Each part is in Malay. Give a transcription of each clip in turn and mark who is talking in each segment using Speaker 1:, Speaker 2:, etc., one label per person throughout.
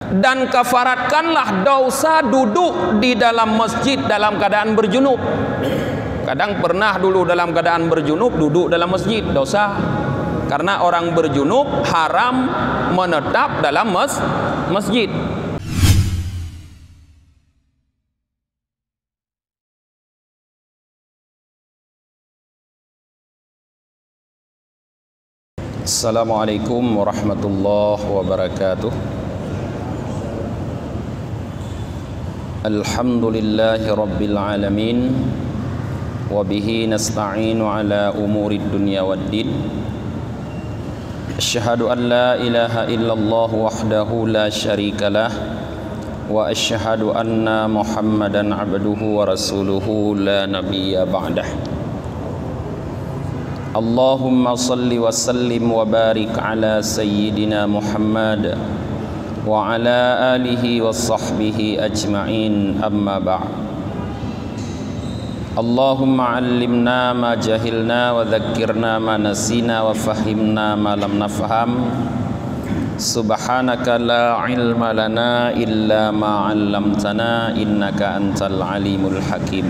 Speaker 1: Dan kafaratkanlah dosa duduk di dalam masjid dalam keadaan berjunub. Kadang pernah dulu dalam keadaan berjunub duduk dalam masjid, dosa. Karena orang berjunub haram menetap dalam masjid. Assalamualaikum warahmatullahi wabarakatuh. Alhamdulillahi rabbil alamin. Wabihi nasta'inu ala umurid dunya waddin. Asyhadu an la ilaha illallah wahdahu la syarikalah. Wa asyhadu anna Muhammadan abduhu wa rasuluhu la nabiyya ba'dah. Allahumma salli wa sallim wa barik ala sayyidina Muhammad wa ala alihi wa sahbihi ajma'in, amma ba'd. Allahumma allimna ma jahilna wa dhakkirna ma nasina wa fahimna ma lam nafham. Subhanaka la ilma lana illa ma 'allamtana innaka antal alimul hakim.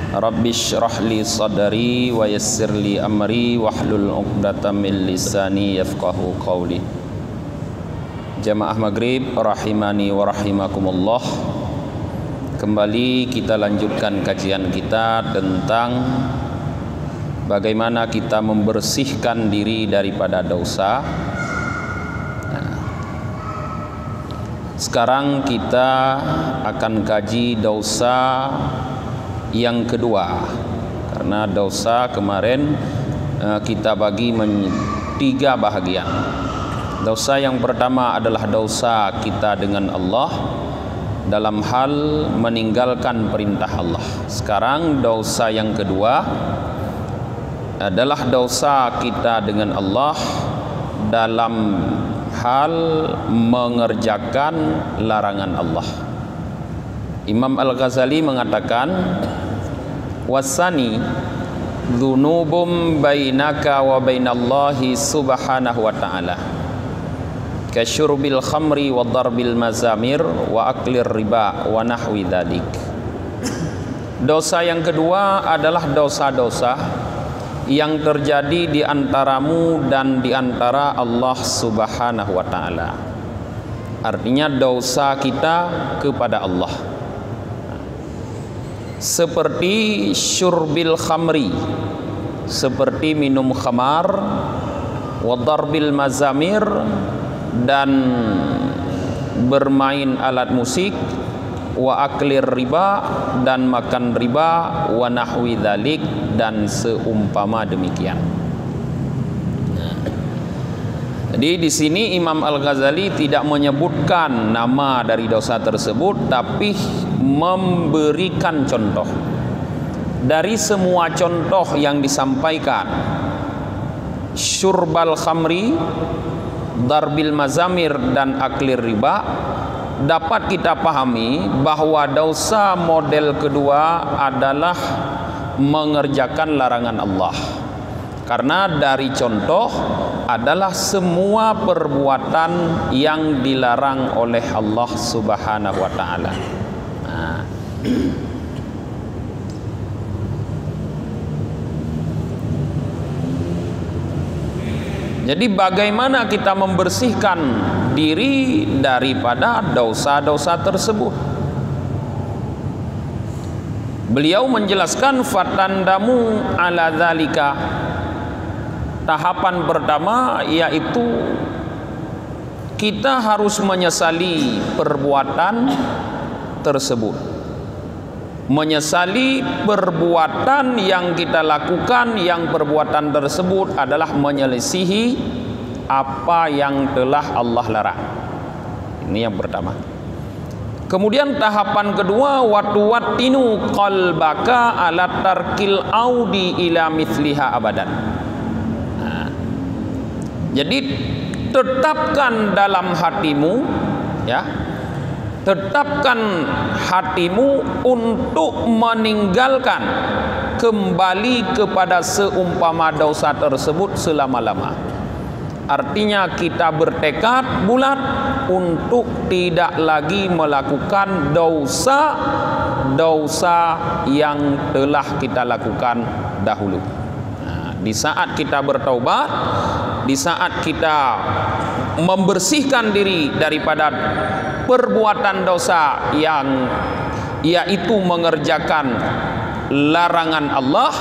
Speaker 1: Rabbi shrah li sadri wa yassir li amri wahlul 'uqdatam min lisani yafqahu qawli. Jamaah maghrib rahimani wa rahimakumullah. Kembali kita lanjutkan kajian kita tentang bagaimana kita membersihkan diri daripada dosa. Sekarang kita akan kaji dosa yang kedua, karena dosa kemarin kita bagi tiga bahagian. Dosa yang pertama adalah dosa kita dengan Allah dalam hal meninggalkan perintah Allah. Sekarang dosa yang kedua adalah dosa kita dengan Allah dalam hal mengerjakan larangan Allah. Imam Al-Ghazali mengatakan, wasani dzunubum bainaka wa bainallahi subhanahu wa ta'ala kasyurbil khamri wa darbil mazamir wa aklir riba wa nahwi dzalik. Dosa yang kedua adalah dosa-dosa yang terjadi di antaramu dan di antara Allah Subhanahu wa ta'ala. Artinya dosa kita kepada Allah. Seperti syurbil khamri, seperti minum khamar, wa darbil mazamir, dan bermain alat musik, wa aklir riba, dan makan riba, wa nahwi dzalik, dan seumpama demikian. Jadi di sini Imam Al-Ghazali tidak menyebutkan nama dari dosa tersebut, tapi memberikan contoh. Dari semua contoh yang disampaikan, syurbal khamri, darbil mazamir, dan aklir riba, dapat kita pahami bahwa dosa model kedua adalah mengerjakan larangan Allah. Karena dari contoh adalah semua perbuatan yang dilarang oleh Allah Subhanahu wa ta'ala. Jadi bagaimana kita membersihkan diri daripada dosa-dosa tersebut? Beliau menjelaskan fatandamu ala dzalika. Tahapan pertama yaitu kita harus menyesali perbuatan tersebut. Menyesali perbuatan yang kita lakukan, yang perbuatan tersebut adalah menyelisihi apa yang telah Allah larang. Ini yang pertama. Kemudian tahapan kedua, watuwattinu qalbaka ala tarkil audi ila mithliha abadan. Jadi tetapkan dalam hatimu, ya, tetapkan hatimu untuk meninggalkan kembali kepada seumpama dosa tersebut selama-lama. Artinya kita bertekad bulat untuk tidak lagi melakukan dosa yang telah kita lakukan dahulu. Nah, di saat kita bertaubat, di saat kita membersihkan diri daripada perbuatan dosa yang yaitu mengerjakan larangan Allah,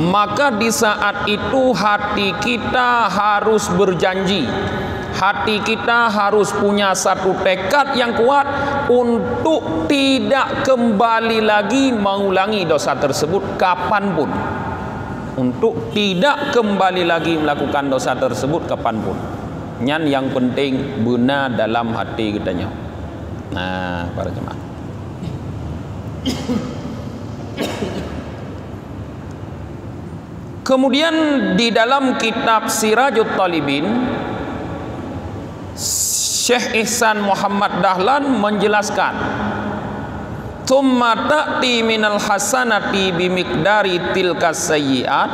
Speaker 1: maka di saat itu hati kita harus berjanji, hati kita harus punya satu tekad yang kuat untuk tidak kembali lagi mengulangi dosa tersebut kapanpun, untuk tidak kembali lagi melakukan dosa tersebut kapanpun. Yang penting benar dalam hati kitanya. Nah, para jemaah, kemudian di dalam kitab Sirajut Talibin, Syekh Ihsan Muhammad Dahlan menjelaskan, "Tsumma ta'ti minal hasanati bimiqdari tilka sayyi'at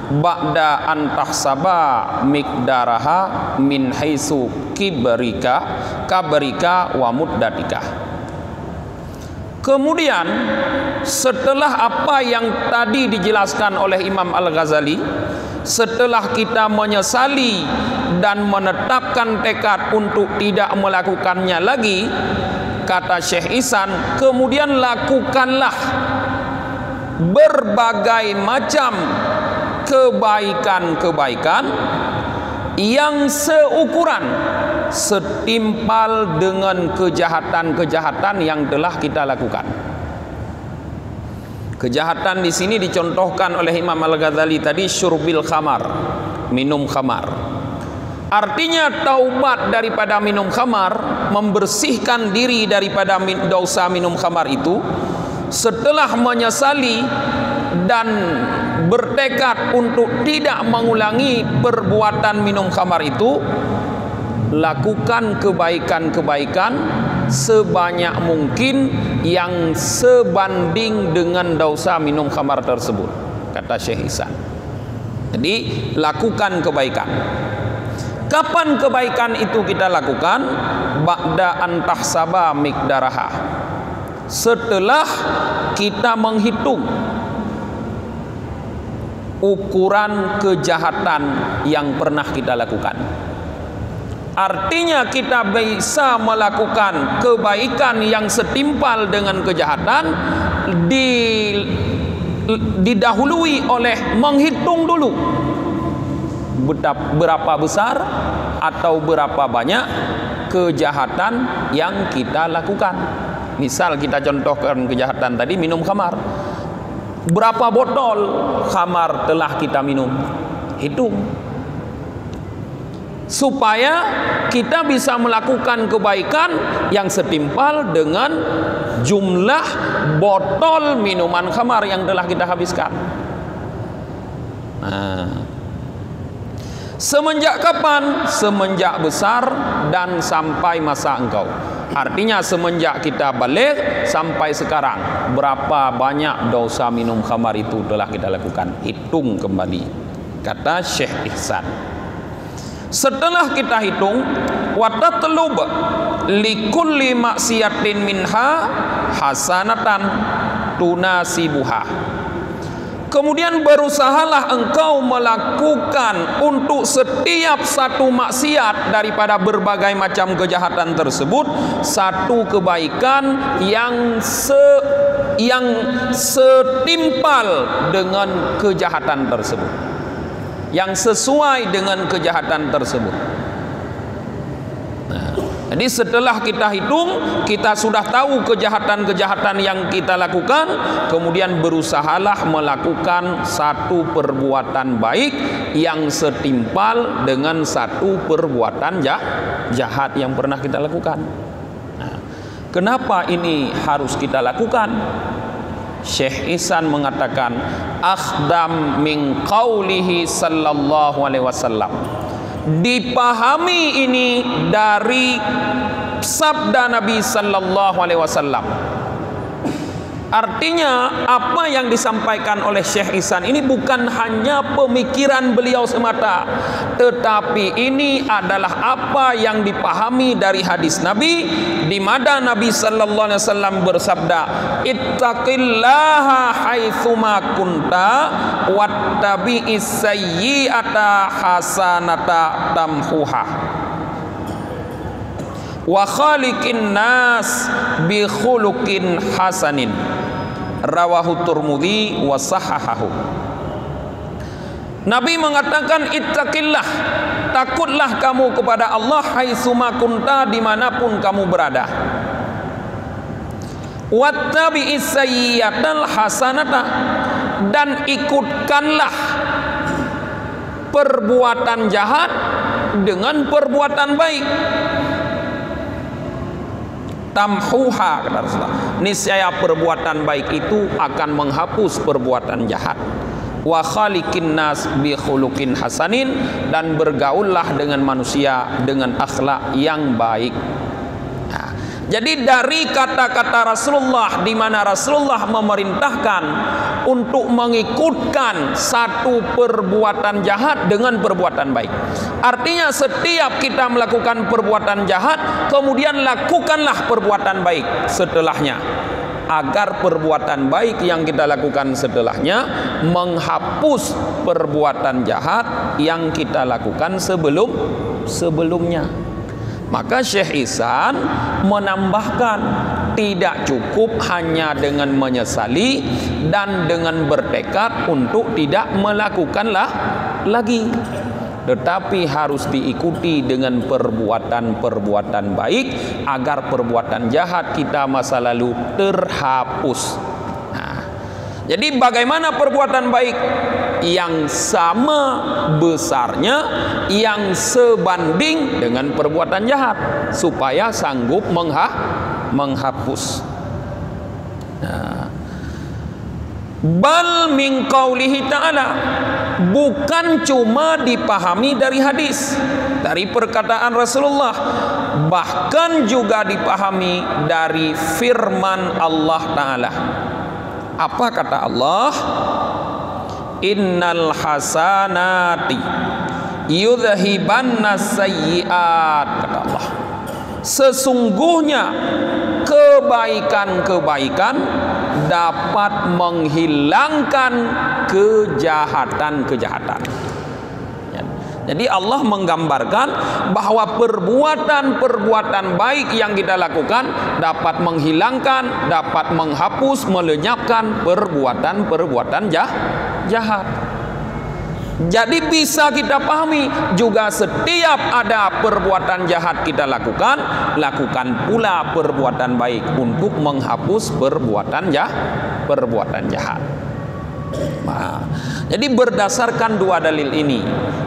Speaker 1: ba'da an tahsaba miqdaraha min haitsu kabarika wa muddatika." Kemudian setelah apa yang tadi dijelaskan oleh Imam Al-Ghazali, setelah kita menyesali dan menetapkan tekad untuk tidak melakukannya lagi, kata Syekh Ihsan, kemudian lakukanlah berbagai macam kebaikan-kebaikan yang seukuran, setimpal dengan kejahatan-kejahatan yang telah kita lakukan. Kejahatan di sini dicontohkan oleh Imam Al-Ghazali tadi, syurbil khamar, minum khamar. Artinya taubat daripada minum khamar, membersihkan diri daripada dosa minum khamar itu, setelah menyesali dan bertekad untuk tidak mengulangi perbuatan minum khamar itu, lakukan kebaikan-kebaikan sebanyak mungkin yang sebanding dengan dosa minum khamar tersebut, kata Syekh Ihsan. Jadi lakukan kebaikan. Kapan kebaikan itu kita lakukan? Ba'da an tahsaba miqdaraha, setelah kita menghitung ukuran kejahatan yang pernah kita lakukan. Artinya kita bisa melakukan kebaikan yang setimpal dengan kejahatan didahului oleh menghitung dulu berapa besar atau berapa banyak kejahatan yang kita lakukan. Misal kita contohkan kejahatan tadi, minum khamar. Berapa botol khamar telah kita minum? Hitung. Supaya kita bisa melakukan kebaikan yang setimpal dengan jumlah botol minuman khamar yang telah kita habiskan. Nah, semenjak kapan? Semenjak besar dan sampai masa engkau. Artinya semenjak kita balik sampai sekarang, berapa banyak dosa minum khamar itu telah kita lakukan? Hitung kembali, kata Syekh Ihsan. Setelah kita hitung, wa tatlub likulli maksiatin minha hasanatan tunasibuha. Kemudian berusahalah engkau melakukan untuk setiap satu maksiat daripada berbagai macam kejahatan tersebut satu kebaikan yang setimpal dengan kejahatan tersebut, yang sesuai dengan kejahatan tersebut. Nah, jadi setelah kita hitung, kita sudah tahu kejahatan-kejahatan yang kita lakukan, kemudian berusahalah melakukan satu perbuatan baik yang setimpal dengan satu perbuatan jahat yang pernah kita lakukan. Nah, kenapa ini harus kita lakukan? Syekh Ihsan mengatakan, akhdam min qaulihi sallallahu alaihi wasallam. Dipahami ini dari sabda Nabi sallallahu alaihi wasallam. Artinya apa yang disampaikan oleh Syekh Ihsan ini bukan hanya pemikiran beliau semata, tetapi ini adalah apa yang dipahami dari hadis Nabi, di mana Nabi sallallahu alaihi wasallam bersabda, "Ittaqillaha haitsuma kunta wattabi'is sayyi'ata hasanata tamhuha wa khaliqin nas bi khuluqin hasanin." Rawahu Tirmidzi wa sahahahu. Nabi mengatakan, ittaqillah, takutlah kamu kepada Allah haitsuma kunta, dimanapun kamu berada. Wattabi'is sayyi'atal hasanata, dan ikutkanlah perbuatan jahat dengan perbuatan baik. Tamhuha, kata Rasulullah, niscaya perbuatan baik itu akan menghapus perbuatan jahat. Wa khaliqin nas bi khuluqin hasanin, dan bergaullah dengan manusia dengan akhlak yang baik. Nah, jadi dari kata-kata Rasulullah, di mana Rasulullah memerintahkan untuk mengikutkan satu perbuatan jahat dengan perbuatan baik. Artinya setiap kita melakukan perbuatan jahat, kemudian lakukanlah perbuatan baik setelahnya, agar perbuatan baik yang kita lakukan setelahnya menghapus perbuatan jahat yang kita lakukan sebelumnya. Maka Syekh Ihsan menambahkan, tidak cukup hanya dengan menyesali dan dengan bertekad untuk tidak melakukanlah lagi, tetapi harus diikuti dengan perbuatan-perbuatan baik agar perbuatan jahat kita masa lalu terhapus. Nah, jadi bagaimana perbuatan baik yang sama besarnya, yang sebanding dengan perbuatan jahat, supaya sanggup menghapus. Nah, bal min qaulihi ta'ala, bukan cuma dipahami dari hadis, dari perkataan Rasulullah, bahkan juga dipahami dari firman Allah Ta'ala. Apa kata Allah? Innal hasanati yudhibanna sayyiat, kata Allah, sesungguhnya kebaikan-kebaikan dapat menghilangkan kejahatan-kejahatan. Jadi Allah menggambarkan bahwa perbuatan-perbuatan baik yang kita lakukan dapat menghilangkan, dapat menghapus, melenyapkan perbuatan-perbuatan jahat. Jadi bisa kita pahami juga, setiap ada perbuatan jahat kita lakukan pula perbuatan baik untuk menghapus perbuatan jahat. Nah, jadi berdasarkan dua dalil ini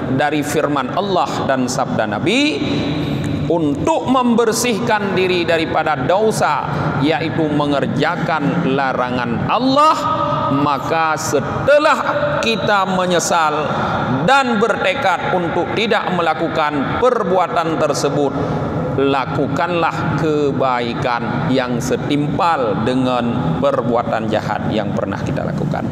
Speaker 1: dari firman Allah dan sabda Nabi, untuk membersihkan diri daripada dosa, yaitu mengerjakan larangan Allah, maka setelah kita menyesal dan bertekad untuk tidak melakukan perbuatan tersebut, lakukanlah kebaikan yang setimpal dengan perbuatan jahat yang pernah kita lakukan.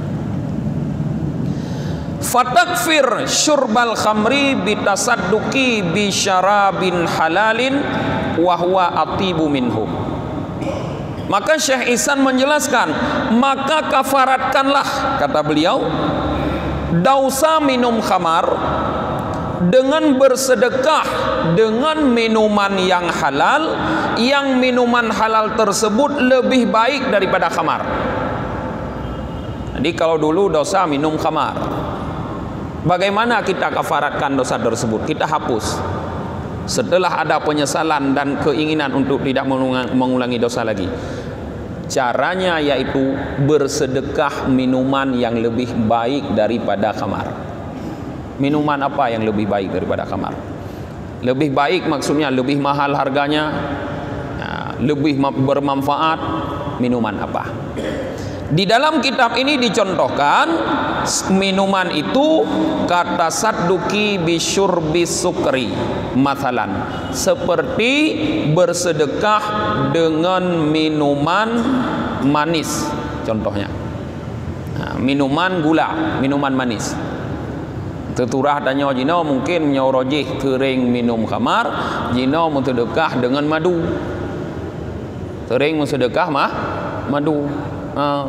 Speaker 1: Fatakfir syurbal khamri bitasadduki bi syarabin halalin wa huwa atibu minhu. Maka Syekh Ihsan menjelaskan, maka kafaratkanlah, kata beliau, dosa minum khamar dengan bersedekah dengan minuman yang halal, yang minuman halal tersebut lebih baik daripada khamar. Jadi kalau dulu dosa minum khamar, bagaimana kita kafaratkan dosa tersebut? Kita hapus setelah ada penyesalan dan keinginan untuk tidak mengulangi dosa lagi. Caranya yaitu bersedekah minuman yang lebih baik daripada khamar. Minuman apa yang lebih baik daripada khamar? Lebih baik maksudnya lebih mahal harganya, lebih bermanfaat. Minuman apa? Di dalam kitab ini dicontohkan minuman itu kata sadduki bisyurbis sukri, mathalan, seperti bersedekah dengan minuman manis, contohnya. Minuman gula, minuman manis. Teturah danyo jino mungkin nyorojih kering minum khamar, jino mutedekah dengan madu. Kering sedekah madu.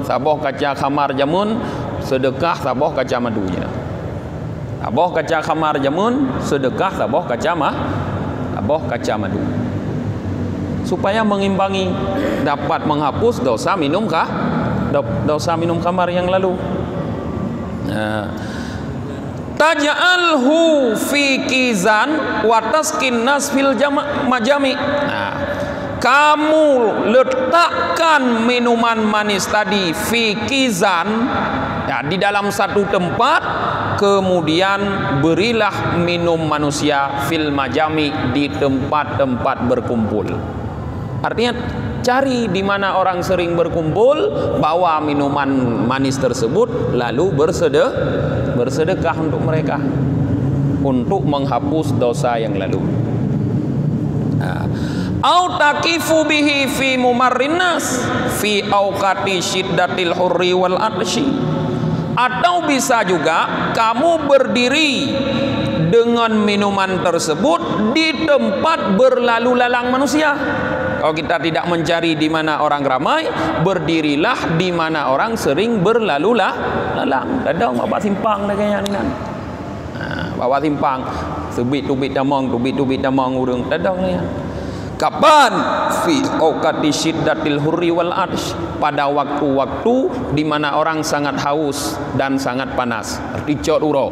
Speaker 1: Saboh kaca khamar jamun sedekah saboh kaca madu jino. Saboh kaca khamar jamun sedekah saboh kaca madu. Supaya mengimbangi, dapat menghapus dosa minum khamar yang lalu. Taj'alhu fi kizan wa taskin nas fil majami. Kamu letakkan minuman manis tadi fi kizan, ya, di dalam satu tempat, kemudian berilah minum manusia fil majami, di tempat-tempat berkumpul. Artinya cari di mana orang sering berkumpul, bawa minuman manis tersebut, lalu bersedekah untuk mereka, untuk menghapus dosa yang lalu. Au taqifu bihi fi mumarrin nas fi auqati syiddatil hurri wal atsyi. Atau bisa juga kamu berdiri dengan minuman tersebut di tempat berlalu lalang manusia. Kalau kita tidak mencari di mana orang ramai, berdirilah di mana orang sering berlalu lalang. Dadang bawa simpang dah kayaknya ni kan. Bawa simpang, sebit-tubit damang urang dadang ni. Kapan fi auqati syiddatil hurri wal atsy, pada waktu-waktu di mana orang sangat haus dan sangat panas. Ricot uro.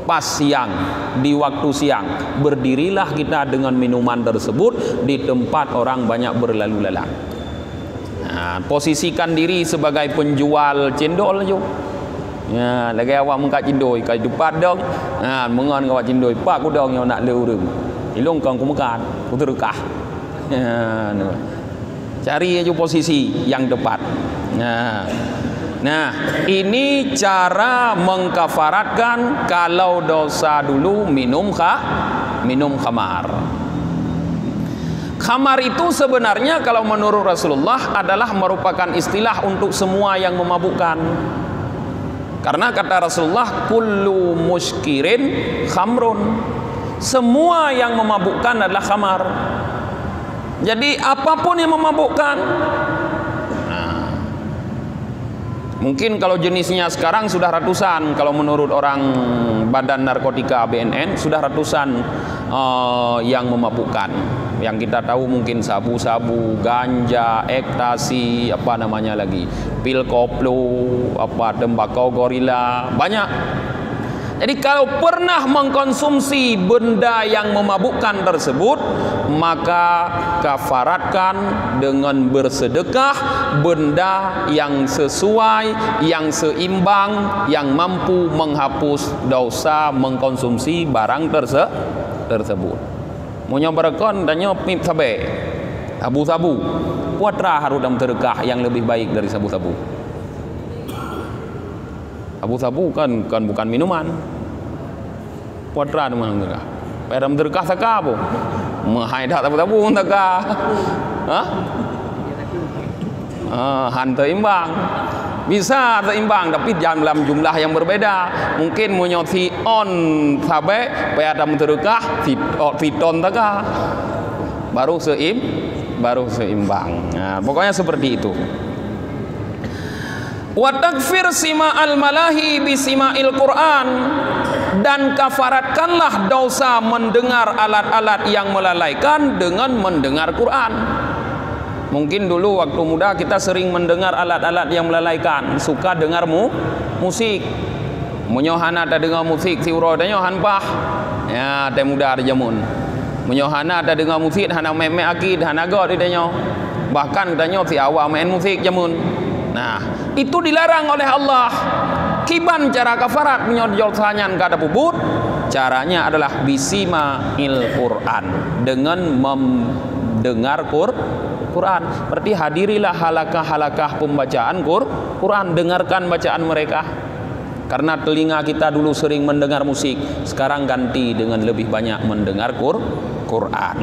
Speaker 1: Pas siang, di waktu siang, berdirilah kita dengan minuman tersebut di tempat orang banyak berlalu lalang. Posisikan diri sebagai penjual cendol je. Ya, lagi awak mengkat cendol kat depan dong. Mengon awak cendol, pak ku dong yang nak le urang. Ilung kang ku makan, ku terkah. Cari aja posisi yang tepat. Nah, ini cara mengkafaratkan kalau dosa dulu minum khamar. Khamar itu sebenarnya kalau menurut Rasulullah adalah merupakan istilah untuk semua yang memabukkan. Karena kata Rasulullah, kullu muskirin khamrun. Semua yang memabukkan adalah khamar. Jadi apapun yang memabukkan. Mungkin kalau jenisnya sekarang sudah ratusan. Kalau menurut orang Badan Narkotika BNN sudah ratusan yang memabukkan. Yang kita tahu mungkin sabu-sabu, ganja, ekstasi, apa namanya lagi, pil koplo, apa tembakau gorila, banyak. Jadi kalau pernah mengkonsumsi benda yang memabukkan tersebut, maka kafaratkan dengan bersedekah benda yang sesuai, yang seimbang, yang mampu menghapus dosa mengkonsumsi barang tersebut. Munyo berekon danyo pip sabe, sabu-sabu. Puatra harus dalam sedekah yang lebih baik dari sabu-sabu. Sabu-sabu kan bukan minuman. Puatra dengan sedekah. Dalam sedekah saka apa? Mahai dak sabu-sabu sedekah. Han seimbang. Bisa seimbang tapi dalam jumlah yang berbeda. Mungkin munyo si on sabe pada sedekah si ton sedekah. Baru seimbang. Nah, pokoknya seperti itu. Wa takfir sima'al malahi bisima'il Qur'an, dan kafaratkanlah dosa mendengar alat-alat yang melalaikan dengan mendengar Quran. Mungkin dulu waktu muda kita sering mendengar alat-alat yang melalaikan, suka dengar musik. Munyohana tak dengar musik si uro danyo hanpah. Ya, teh muda ada jamun. Munyohana tak dengar musik hana meme akid hana god danyo. Bahkan danyo si awak main musik jamun. Nah, itu dilarang oleh Allah. Kiban cara kafarat menyodjol sanyan kada bubut. Caranya adalah bisima'il Quran, dengan mendengar Quran. Berarti hadirilah halakah-halakah pembacaan Quran, dengarkan bacaan mereka. Karena telinga kita dulu sering mendengar musik, sekarang ganti dengan lebih banyak mendengar Quran.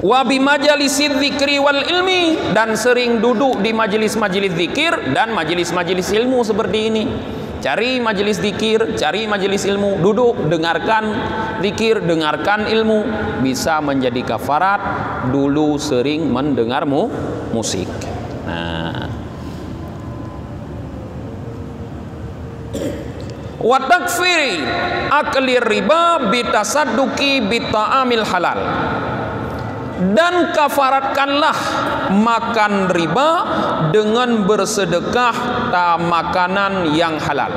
Speaker 1: Wa bi majalisidz dzikri wal ilmi, dan sering duduk di majelis-majelis zikir dan majelis-majelis ilmu seperti ini. Cari majelis zikir, cari majelis ilmu, duduk, dengarkan zikir, dengarkan ilmu, bisa menjadi kafarat dulu sering mendengar musik. Nah, wa takfiri akli riba bitasadduqi bita'amil halal, dan kafaratkanlah makan riba dengan bersedekah makanan yang halal.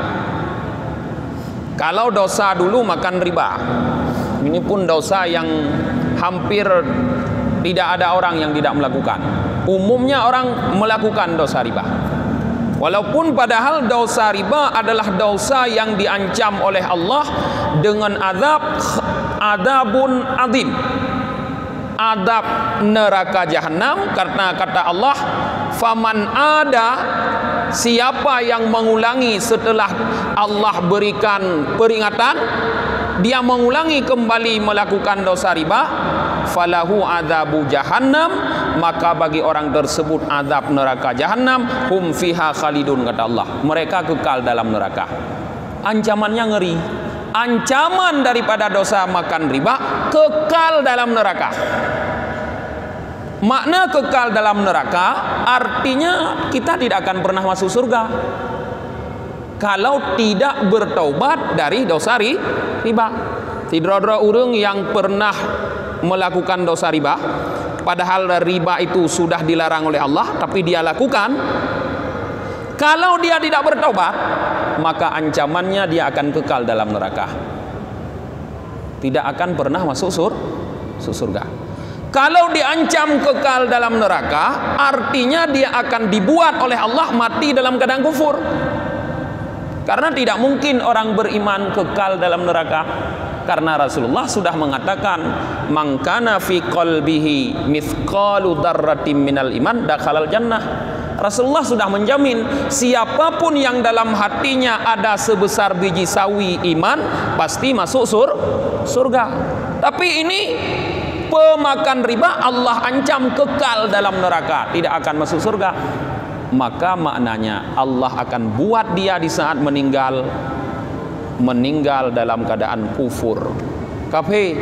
Speaker 1: Kalau dosa dulu makan riba, ini pun dosa yang hampir tidak ada orang yang tidak melakukan. Umumnya orang melakukan dosa riba. Walaupun padahal dosa riba adalah dosa yang diancam oleh Allah dengan adabun azim, adab neraka jahanam, karena kata Allah, faman ada, siapa yang mengulangi setelah Allah berikan peringatan, dia mengulangi kembali melakukan dosa riba, falahu adzabu jahannam, maka bagi orang tersebut azab neraka jahanam, hum fiha khalidun, kata Allah, mereka kekal dalam neraka. Ancamannya ngeri. Ancaman daripada dosa makan riba, kekal dalam neraka. Makna kekal dalam neraka artinya kita tidak akan pernah masuk surga kalau tidak bertaubat dari dosa riba. Tidak ada orang yang pernah melakukan dosa riba, padahal riba itu sudah dilarang oleh Allah, tapi dia lakukan. Kalau dia tidak bertaubat, maka ancamannya dia akan kekal dalam neraka, tidak akan pernah masuk surga. Kalau diancam kekal dalam neraka, artinya dia akan dibuat oleh Allah mati dalam keadaan kufur. Karena tidak mungkin orang beriman kekal dalam neraka, karena Rasulullah sudah mengatakan, man kana fi qalbihi mithqalu dzarratin minal iman dakhalal jannah. Rasulullah sudah menjamin siapapun yang dalam hatinya ada sebesar biji sawi iman pasti masuk surga. Tapi ini pemakan riba Allah ancam kekal dalam neraka, tidak akan masuk surga. Maka maknanya Allah akan buat dia di saat meninggal dalam keadaan kufur. Kafe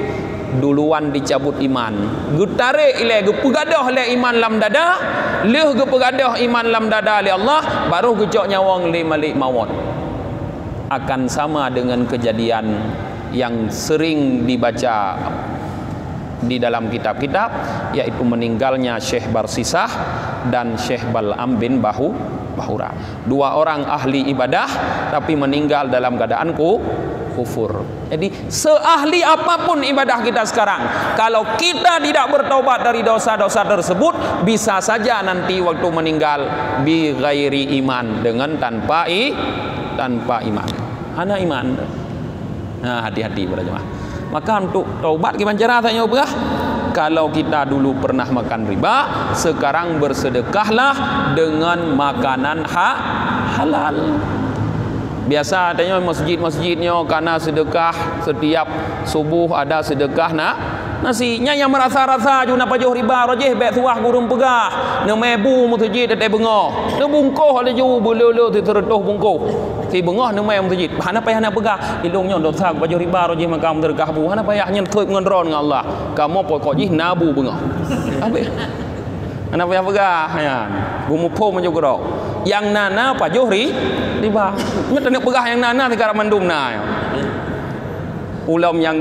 Speaker 1: duluan dicabut iman, gutare ile gepegadah le iman lam dada, leh gepegadah iman lam dada li Allah, baru gejok nyawang li malik maut. Akan sama dengan kejadian yang sering dibaca di dalam kitab-kitab, yaitu meninggalnya Syekh Barsisah dan Syekh Bal'am bin Bahura. Dua orang ahli ibadah tapi meninggal dalam keadaan kufur. Jadi seahli apapun ibadah kita sekarang, kalau kita tidak bertaubat dari dosa-dosa tersebut, bisa saja nanti waktu meninggal bi ghairi iman, dengan tanpa iman. Hana iman. Nah, hati-hati para jemaah. Maka untuk taubat gimana cara tanya ubah? Kalau kita dulu pernah makan riba, sekarang bersedekahlah dengan makanan halal. Biasa tanya masjid-masjidnya karena sedekah setiap subuh ada sedekah nasinya yang merasa-rasa ju napa jauh riba rojeh bek tuah gurung pegah ne mebu masjid ada bengoh ne bungkoh ada ju belolo tertuh bungkoh ti bengoh ne mai masjid hana payah nak pegah ilungnya dosa baju riba rojeh makam terkah bu hana payah nyen thoi ngendron dengan Allah kamu pokok jih nabu bengoh abe hana payah pegah ya gumupo menjogro yang nana pajuh riba nyet nak pegah yang nana tikara mandum na ulam yang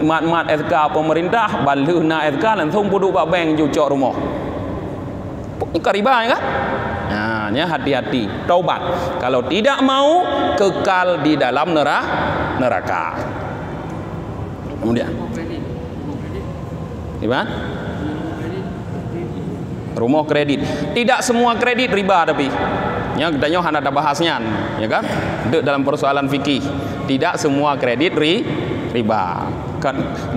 Speaker 1: mat-mat SK pemerintah balu na SK langsung pudu bak bank jucok rumah. Ini riba ya kan? Nah, ya hati-hati, taubat. Kalau tidak mau kekal di dalam neraka. Kemudian gimana? Rumah kredit. Tidak semua kredit riba tapi. Ya katanya ada bahasnya, ya kan? Dalam persoalan fikih. Tidak semua kredit riba.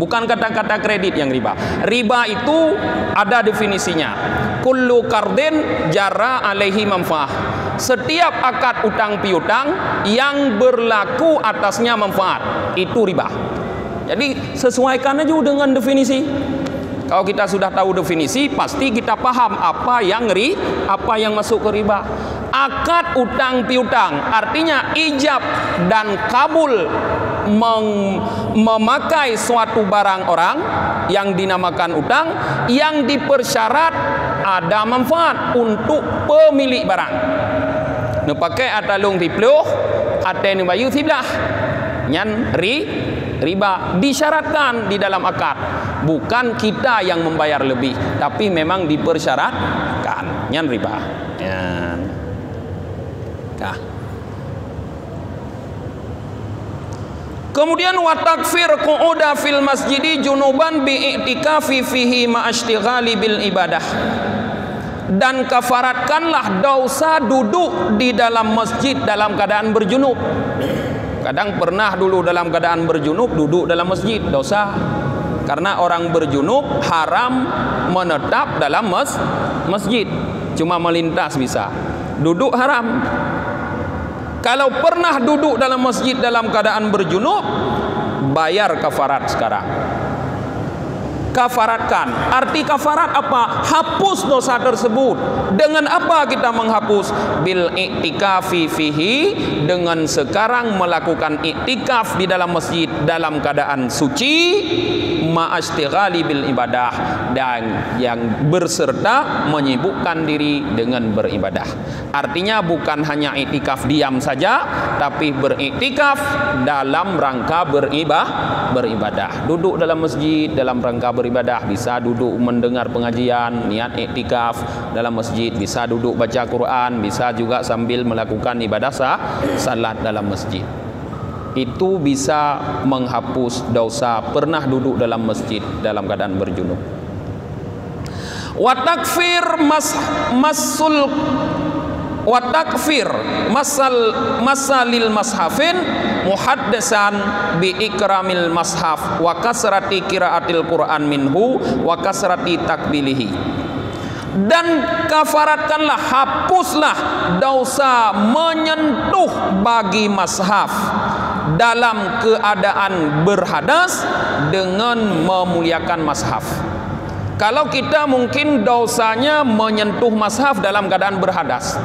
Speaker 1: Bukan kata-kata kredit yang riba. Riba itu ada definisinya. Kullu qardin jara alaihi manfaah. Setiap akad utang piutang yang berlaku atasnya manfaat, itu riba. Jadi sesuaikan aja dengan definisi. Kalau kita sudah tahu definisi, pasti kita paham apa yang masuk ke riba. Akad utang piutang artinya ijab dan kabul memakai suatu barang orang yang dinamakan utang yang dipersyarat ada manfaat untuk pemilik barang. Nepakai atalung dipluh, aten bayu siblah. Nyan riba disyaratkan di dalam akad. Bukan kita yang membayar lebih, tapi memang dipersyaratkan. Nyan riba. Nyan. Nah. Kemudian wa takfir qu'uda fil masjidi junuban bi i'tikafi fihi ma ashtighali bil ibadah. Dan kafaratkanlah dosa duduk di dalam masjid dalam keadaan berjunub. Kadang pernah dulu dalam keadaan berjunub duduk dalam masjid, dosa. Karena orang berjunub haram menetap dalam masjid. Cuma melintas bisa. Duduk haram. Kalau pernah duduk dalam masjid dalam keadaan berjunub, bayar kafarat sekarang. Kafaratkan. Arti kafarat apa? Hapus dosa tersebut. Dengan apa kita menghapus? Bil i'tikafi fihi, dengan sekarang melakukan i'tikaf di dalam masjid dalam keadaan suci, ma'astighali bil ibadah, dan yang berserta menyibukkan diri dengan beribadah. Artinya bukan hanya i'tikaf diam saja, tapi beriktikaf dalam rangka beribadah. Duduk dalam masjid dalam rangka beribadah, bisa duduk mendengar pengajian, niat iktikaf dalam masjid, bisa duduk baca Quran, bisa juga sambil melakukan ibadah salat dalam masjid. Itu bisa menghapus dosa pernah duduk dalam masjid dalam keadaan berjunub. Wa takfir masalil mashafin muhaddasan bi ikramil mashaf wa kasrati qiraatil Qur'an minhu wa kasrati takbilihi. Dan kafaratkanlah, hapuslah dosa menyentuh bagi mashaf dalam keadaan berhadas dengan memuliakan mashaf. Kalau kita mungkin dosanya menyentuh mashaf dalam keadaan berhadas.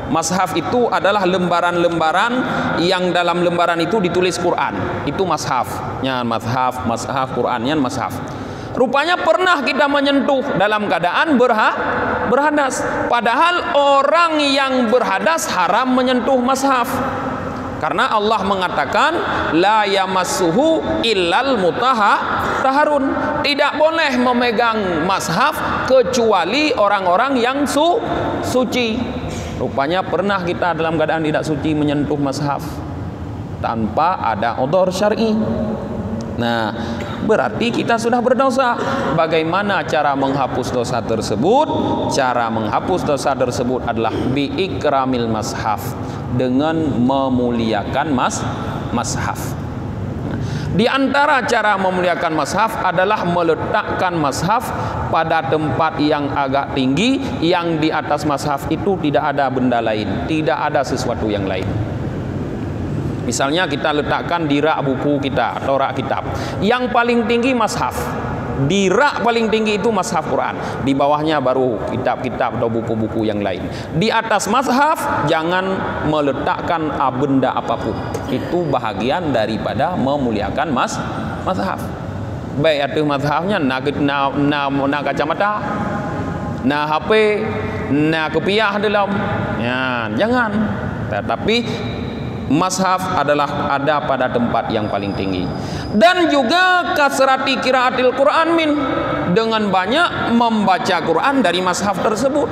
Speaker 1: Mashaf itu adalah lembaran-lembaran yang dalam lembaran itu ditulis Quran. Itu mashafnya, mashaf Qurannya mashaf. Rupanya pernah kita menyentuh dalam keadaan berhadas. Padahal orang yang berhadas haram menyentuh mashaf. Karena Allah mengatakan la yamassuhu illal mutahharun. Tidak boleh memegang mashaf kecuali orang-orang yang suci. Rupanya pernah kita dalam keadaan tidak suci menyentuh mashaf tanpa ada odor syar'i. Nah, berarti kita sudah berdosa. Bagaimana cara menghapus dosa tersebut? Cara menghapus dosa tersebut adalah bi ikramil mashaf, dengan memuliakan mashaf. Di antara cara memuliakan mashaf adalah meletakkan mashaf pada tempat yang agak tinggi, yang di atas mashaf itu tidak ada benda lain, tidak ada sesuatu yang lain. Misalnya kita letakkan di rak buku kita atau rak kitab, yang paling tinggi mashaf. Di rak paling tinggi itu mashaf Quran, di bawahnya baru kitab-kitab atau buku-buku yang lain. Di atas mashaf jangan meletakkan benda apapun. Itu bahagian daripada memuliakan mashaf. Baik itu mashafnya na kacamata, na HP, na kopiah dalam. Ya, jangan. Tetapi mashaf adalah ada pada tempat yang paling tinggi. Dan juga kasrati qiraatil Qur'an min, dengan banyak membaca Quran dari mashaf tersebut.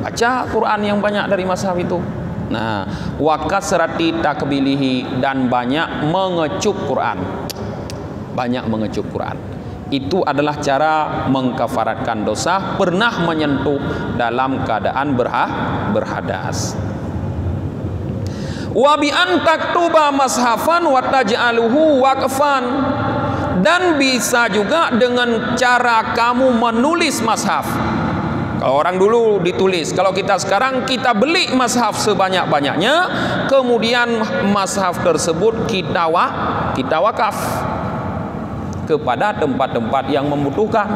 Speaker 1: Baca Quran yang banyak dari mashaf itu. Nah, wa kasrati takbilihi, dan banyak mengecup Quran. Banyak mengecup Quran. Itu adalah cara mengkafaratkan dosa pernah menyentuh dalam keadaan berhadas. Wa bi an taktuba mashafan wa taj'aluhu waqfan, dan bisa juga dengan cara kamu menulis mashaf. Kalau orang dulu ditulis, kalau kita sekarang kita beli mashaf sebanyak-banyaknya, kemudian mashaf tersebut kita wakaf. kepada tempat-tempat yang membutuhkan.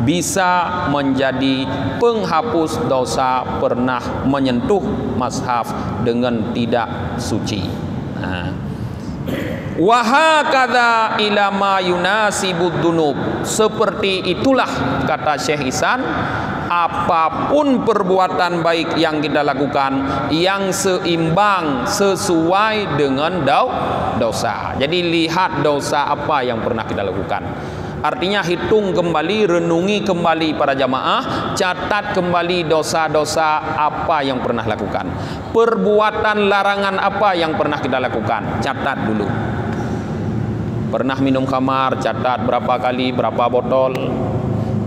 Speaker 1: Bisa menjadi penghapus dosa pernah menyentuh mushaf dengan tidak suci. Wa hakadza ila ma yunasibud dunub. Seperti itulah kata Syekh Ihsan, apapun perbuatan baik yang kita lakukan yang seimbang sesuai dengan dosa. Jadi lihat dosa apa yang pernah kita lakukan. Artinya hitung kembali, renungi kembali para jamaah, catat kembali dosa-dosa apa yang pernah lakukan. Perbuatan larangan apa yang pernah kita lakukan, catat dulu. Pernah minum khamar, catat berapa kali, berapa botol.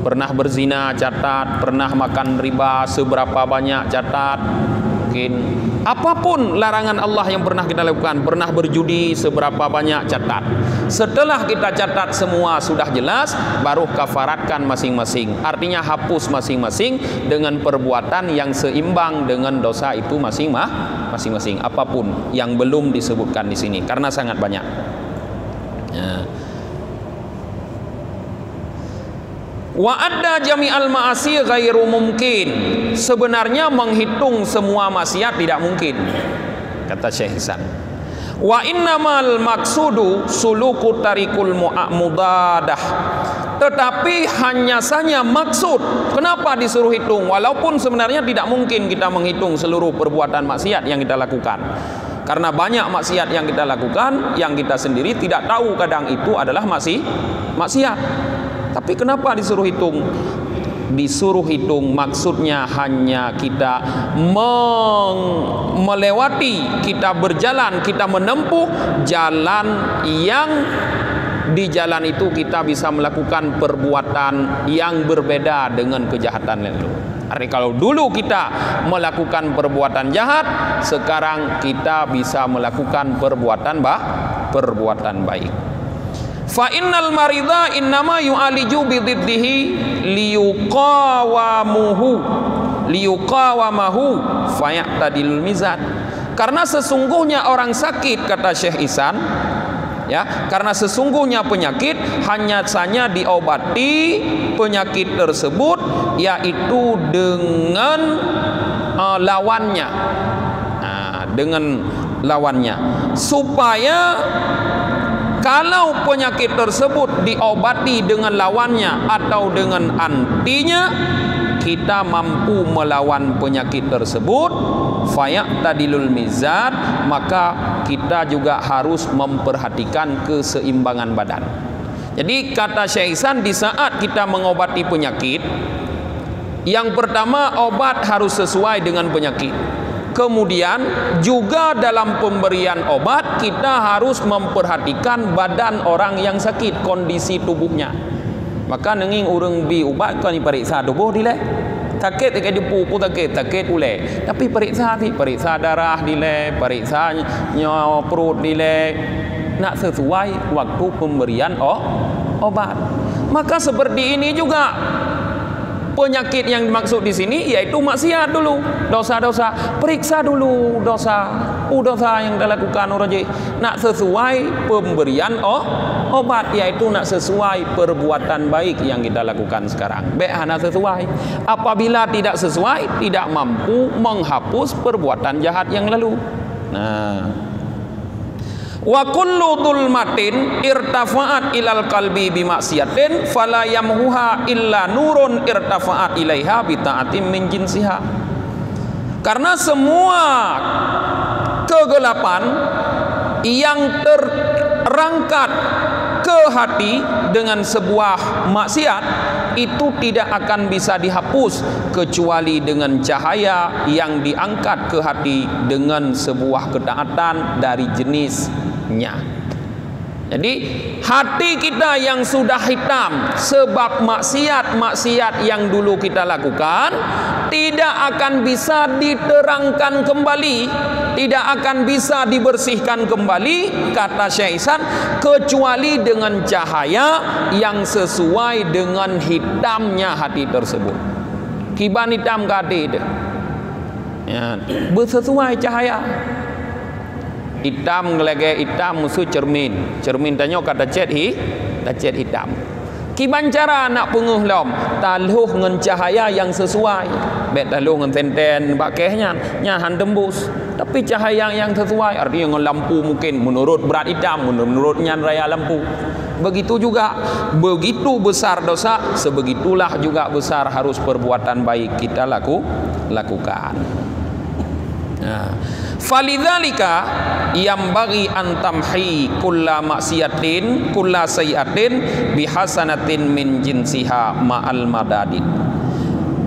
Speaker 1: Pernah berzina, catat. Pernah makan riba, seberapa banyak, catat. Mungkin apapun larangan Allah yang pernah kita lakukan. Pernah berjudi, seberapa banyak, catat. Setelah kita catat semua sudah jelas, baru kafaratkan masing-masing. Artinya hapus masing-masing dengan perbuatan yang seimbang dengan dosa itu masing-masing. Apapun yang belum disebutkan di sini karena sangat banyak. Wa adda jami'al ma'asi ghairu mungkin. Sebenarnya menghitung semua maksiat tidak mungkin, kata Syekh Ihsan. Wa innamal maksudu suluku tarikul mudadah. Tetapi hanya saja maksud kenapa disuruh hitung, walaupun sebenarnya tidak mungkin kita menghitung seluruh perbuatan maksiat yang kita lakukan. Karena banyak maksiat yang kita lakukan yang kita sendiri tidak tahu kadang itu adalah maksiat. Tapi kenapa disuruh hitung? Disuruh hitung maksudnya hanya kita melewati, kita berjalan, kita menempuh jalan yang di jalan itu kita bisa melakukan perbuatan yang berbeda dengan kejahatan lalu. Artinya kalau dulu kita melakukan perbuatan jahat, sekarang kita bisa melakukan perbuatan baik. Fa innal marida innama yu'aliju bididdihi liyuqawamahu fayaqtadil mizan. Karena sesungguhnya orang sakit, kata Syekh Ihsan, ya, karena sesungguhnya penyakit hanya saja diobati penyakit tersebut yaitu dengan lawannya. Dengan lawannya, supaya kalau penyakit tersebut diobati dengan lawannya atau dengan antinya, kita mampu melawan penyakit tersebut, fayaqtadilul mizan, maka kita juga harus memperhatikan keseimbangan badan. Jadi kata Syekh Ihsan, di saat kita mengobati penyakit, yang pertama obat harus sesuai dengan penyakit. Kemudian juga dalam pemberian obat kita harus memperhatikan badan orang yang sakit, kondisi tubuhnya. Maka nenging urang bi ubat kan periksa tubuh dile. Sakit ke depu pun sakit ule. Tapi periksa darah dile, periksa perut dile. Nak sesuai waktu pemberian obat. Maka seperti ini juga penyakit yang dimaksud di sini yaitu maksiat dulu, dosa-dosa. Periksa dulu dosa yang dilakukan orang. Nak sesuai pemberian obat, yaitu nak sesuai perbuatan baik yang kita lakukan sekarang. Nak sesuai. Apabila tidak sesuai, tidak mampu menghapus perbuatan jahat yang lalu. Wa kullu dhulmatin irtafa'at ilal qalbi bimaksiatin fala yamhuha illa nurun irtafa'at ilaiha bita'atim min jinsiha. Karena semua kegelapan yang terangkat ke hati dengan sebuah maksiat itu tidak akan bisa dihapus kecuali dengan cahaya yang diangkat ke hati dengan sebuah ketaatan dari jenisnya. Jadi hati kita yang sudah hitam sebab maksiat yang dulu kita lakukan tidak akan bisa diterangkan kembali, tidak akan bisa dibersihkan kembali, kata Syekh Ihsan, kecuali dengan cahaya yang sesuai dengan hitamnya hati tersebut. Kiban hitam ke hati itu, ya, bersesuai cahaya. Hitam ngelege hitam musuh cermin. Cermin tanya kata cet hitam. Kiban cara nak penguh lom taluh ngan cahaya yang sesuai. Bet taluh ngan tenten bakehnya nyahan tembus. Tapi cahaya yang sesuai artinya ngan lampu mungkin menurut berat hitam, menurut nyan raya lampu. Begitu juga, begitu besar dosa, sebegitulah juga besar harus perbuatan baik kita lakukan. Nah, falidzalika yambaghi an tamhi kulla maksiatin kulla sayiatin bihasanatin min jinsiha ma'al madadid.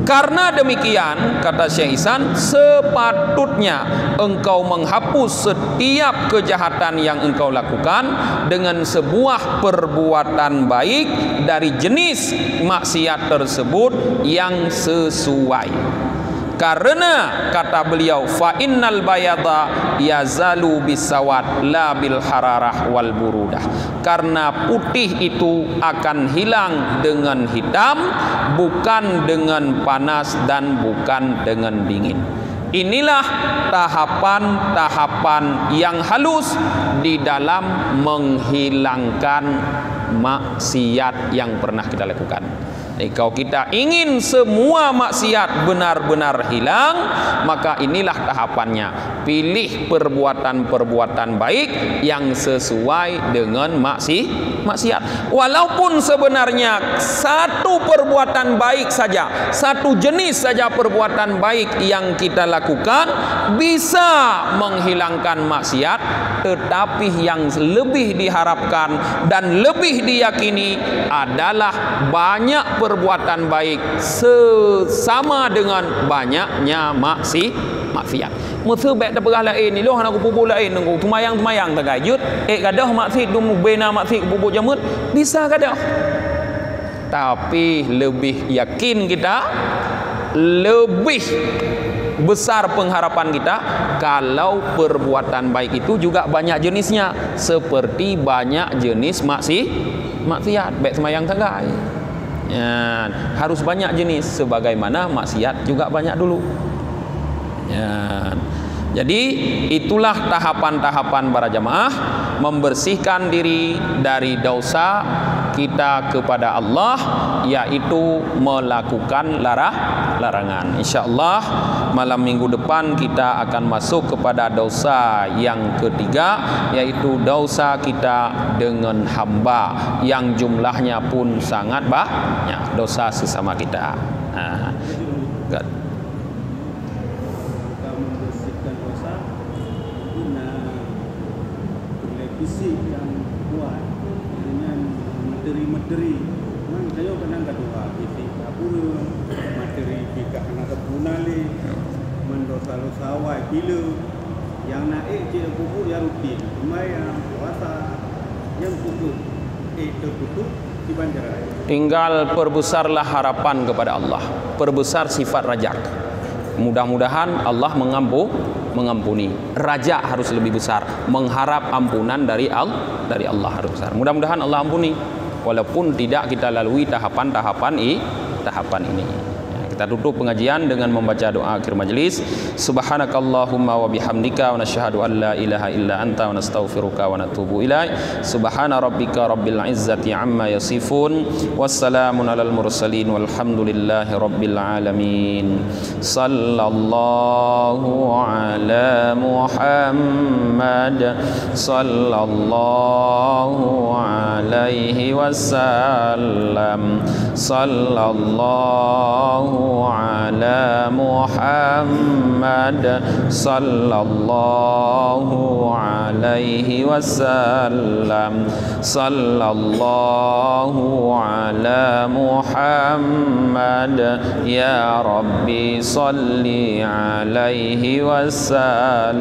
Speaker 1: Karena demikian, kata Syekh Ihsan, sepatutnya engkau menghapus setiap kejahatan yang engkau lakukan dengan sebuah perbuatan baik dari jenis maksiat tersebut yang sesuai. Karena kata beliau, fa innal bayada yazalu bisawad la bil hararah wal burudah. Karena putih itu akan hilang dengan hitam, bukan dengan panas dan bukan dengan dingin. Inilah tahapan-tahapan yang halus di dalam menghilangkan maksiat yang pernah kita lakukan. Kalau kita ingin semua maksiat benar-benar hilang, maka inilah tahapannya. Pilih perbuatan-perbuatan baik yang sesuai dengan maksiat. Walaupun sebenarnya satu perbuatan baik saja, satu jenis saja perbuatan baik yang kita lakukan bisa menghilangkan maksiat, tetapi yang lebih diharapkan dan lebih diyakini adalah banyak perbuatan baik sesama dengan banyaknya maksiat. Musuh baik terperah lain ni loh nak pupuk lain nunggu tumayang tagayut gadah maksiat dumu bena maksiat pupuk jamut bisa gadah. Tapi lebih yakin kita, lebih besar pengharapan kita kalau perbuatan baik itu juga banyak jenisnya, seperti banyak jenis maksiat baik semayang tagai. Ya, harus banyak jenis sebagaimana maksiat juga banyak dulu. Ya. Jadi itulah tahapan-tahapan para jamaah membersihkan diri dari dosa kita kepada Allah, yaitu melakukan larangan. InsyaAllah malam minggu depan kita akan masuk kepada dosa yang ketiga, yaitu dosa kita dengan hamba yang jumlahnya pun sangat banyak, dosa sesama kita. Nah,
Speaker 2: fisik yang kuat dengan materi-materi. Memang saya kadang doa fisik apura materi pika anak punale mendosa sawai bila yang naik je pupuk yang rutin sembahyang puasa yang pupuk terputus di banjaran.
Speaker 1: Tinggal perbesarlah harapan kepada Allah, perbesar sifat rajak. Mudah-mudahan Allah mengampuni. Raja harus lebih besar, mengharap ampunan dari Allah harus besar. Mudah-mudahan Allah ampuni, walaupun tidak kita lalui tahapan ini. Kita tutup pengajian dengan membaca doa akhir majlis. Subhanakallahumma wa bihamdika wa nashhadu an la ilaha illa anta wa nastaghfiruka wa natubu ilaik. Subhana rabbika rabbil izzati amma yasifun. Wassalamun alal mursalin walhamdulillahi rabbil alamin. Sallallahu ala Muhammad sallallahu alaihi wasallam. Sallallahu ala Muhammad sallallahu alaihi wasallam. Sallallahu ala Muhammad ya Rabbi salli alaihi wasallim.